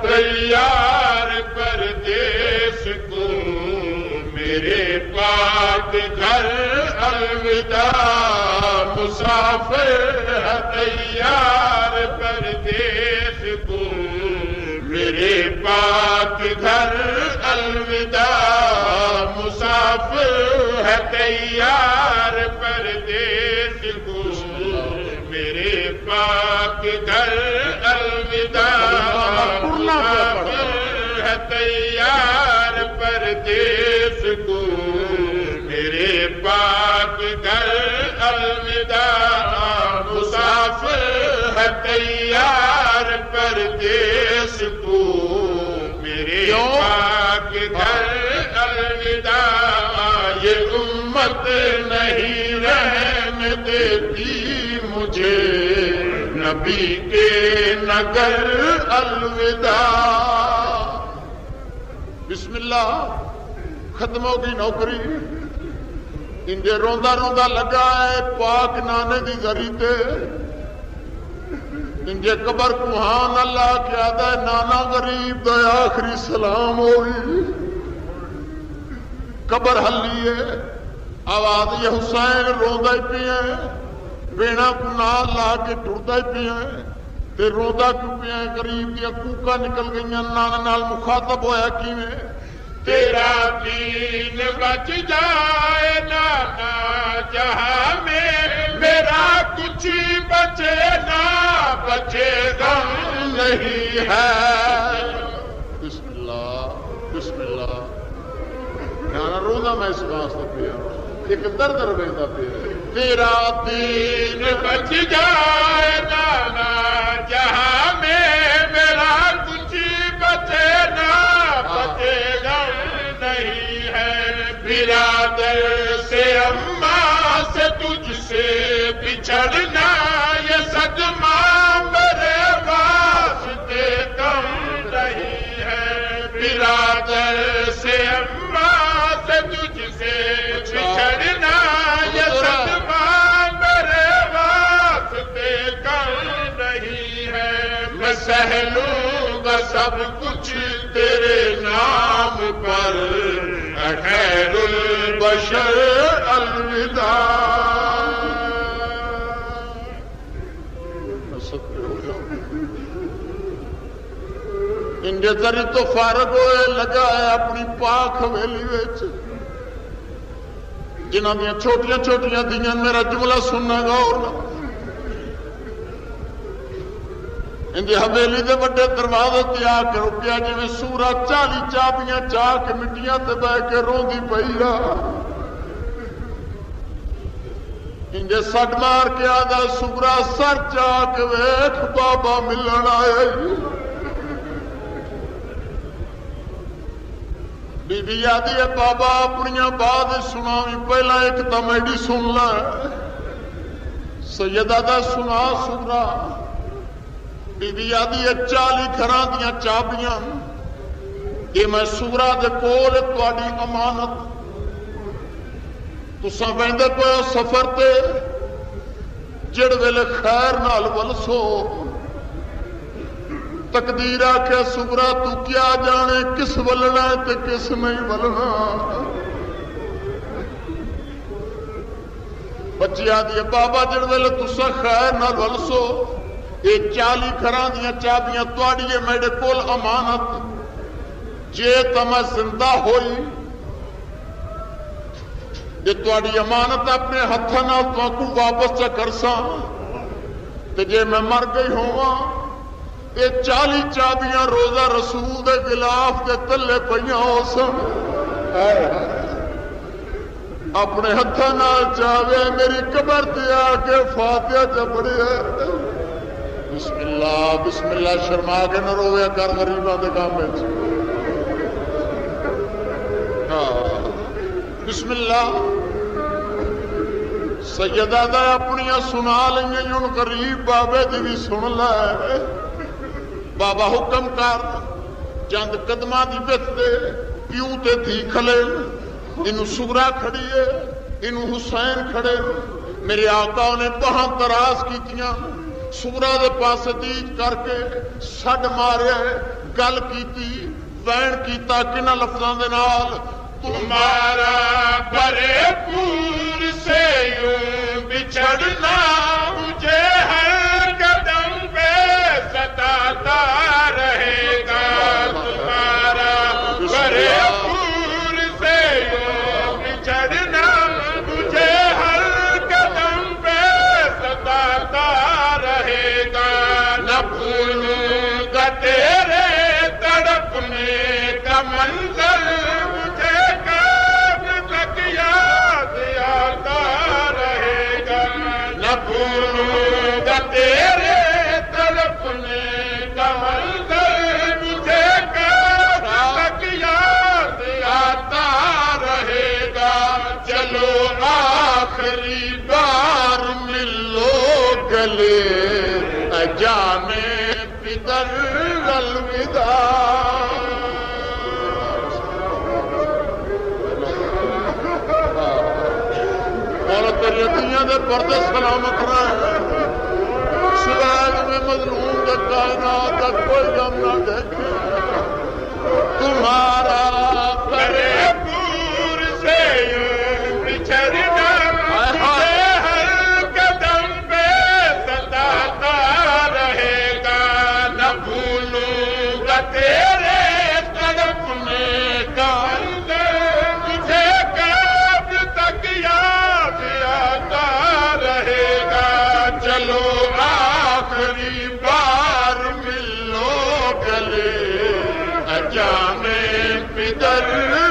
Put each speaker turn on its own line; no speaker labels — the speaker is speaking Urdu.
تیار پردیس کو میرے پاک گھر الوداع مسافر ہے تیار پردیس کو میرے پاک گھر الوداع مسافر ہے تیار پردیس کو میرے پاک گھر الوداع مسافر ہے تیار پردیس کو میرے پاک گھر الوداع مسافر ہے تیار پردیس کو میرے پاک گھر الوداع یہ امت نہیں رہنے دیتی مجھے نبی کے نگر الوداع بسم اللہ ختم ہوگی نوکری انجے روندا روندا لگا ہے پاک نانے دی گھری تے انجے قبر کوہان اللہ کیا دا نانا غریب دا آخری سلام ہوئی قبر حلیے آواز یہ حسین روندا ہی پی ہیں بینا کو نال لا کے ٹردا ہی پی ہیں تے روندا کیوں پی ہیں غریب دیا کوکا نکل گئیاں نانا نال مخاطب ہویا کیویں تیرا دین بچ جائے نانا جہاں میں میرا کچھ بچے نہ بچے غم نہیں ہے بسم اللہ نانا رونا میں اس واسطے پیا ایک درد رویندا پیا تیرا دین بچ جائے نانا جہاں میں میرا کچھ بچے نہ بچے غم نہیں ہے برادر سے اماں سے تجھ سے بچھڑنا یہ صدمہ میرے واسطے کم نہیں ہے برادر سے اماں سے تجھ سے بچھڑنا یہ صدمہ میرے واسطے کم نہیں ہے میں سہ لوں گا سب کچھ تیرے نام پر خیر البشر الوداع انجے ذری تو فارغ ہوئے لگا ہے اپنی پاک حویلی وچ جنہاں دیاں چھوٹیاں چھوٹیاں دیاں میرا جملہ سننا گا اور اندی حویلی دے بڑے دروازے تے آ کے رکیا جویں سورا 40 چابیاں چاہ کے مٹیاں تے بہ کے روندی پئی آ انجے سٹ مار کے آدھا سورا سر چاہ کے ویکھ بابا ملن آئے بی بی آدھی ہے بابا اپنیاں بات سناویں پہلا ایک تا میڈی سن لے سیدہ دا سنا سورا بی بی آدھی ہے 40 گھراں دیاں چابیاں یہ میں سورا دے کول تواڈی امانت تساں ویندے پئے سفر تے جڑ ویلے خیر نال ولسو تقدیر آکھے سورا تو کیا جانے کس ولنا ہے تے کس نہیں ولنا بچی آدھی ہے بابا جڑ ویلے تساں خیر نال ولسو یہ 40 گھراں دیاں چابیاں تواڈی ہے میرے کول امانت جے تے میں زندہ ہوئی جے تواڈی امانت اپنے ہتھاں نال تانوں واپس چا کرساں تے جے میں مر گئی ہوواں یہ 40 چابیاں روزہ رسول دے غلاف دے تلے پئیاں ہو سن اپنے ہتھاں نال چاہے میری قبر تے آ کے فاتحہ چ پڑھیا بسم اللہ شرما کے نہ رویا کر غریباں دے کام وچ بسم اللہ سیدہ دا اپنیاں سنا لئیاں ہن غریب بابے دی بھی سن لے بابا حکم کر چند قدماں دی بت دے پیو تے تھی کھلے انہوں سورا کھڑی ہے انہوں حسین کھڑے میرے آقا نے بہاں دراز کیتیاں سورا دے پاس دیج کر کے سڈ مارے گل کیتی بین کیتا کنہ لفظاں دے نال تمہارا بھرے پور سے یوں بچھڑنا مجھے ہر قدم پہ ستاتا رہے گا تمہارا بھرے پور سے یوں بچھڑنا مجھے ہر قدم پہ ستاتا رہے گا نہ بھولوں گا تیرے تڑپنے کا منظر مجھے کب تک یاد آتا رہے گا نہ بھولوں گا تیرے تڑپنے کا منظر مجھے کب تک یاد آتا رہے گا چلو آخری بار ملو گلے جانے پدر الوداع عورت یتیاں دے پردے سلامت رہے سراج میں مظلوم دے کائنات کا کوئی غم نہ دیکھے تمہارا بھرے پور سے یوں بچھڑنا مجھے ہر قدم پہ ستاتا رہے گا نہ بھولوں گا تیرے تڑپنے کا مجھے کب تک یاد آتا رہے گا چلو آخری بار ملو گلے جانے پدر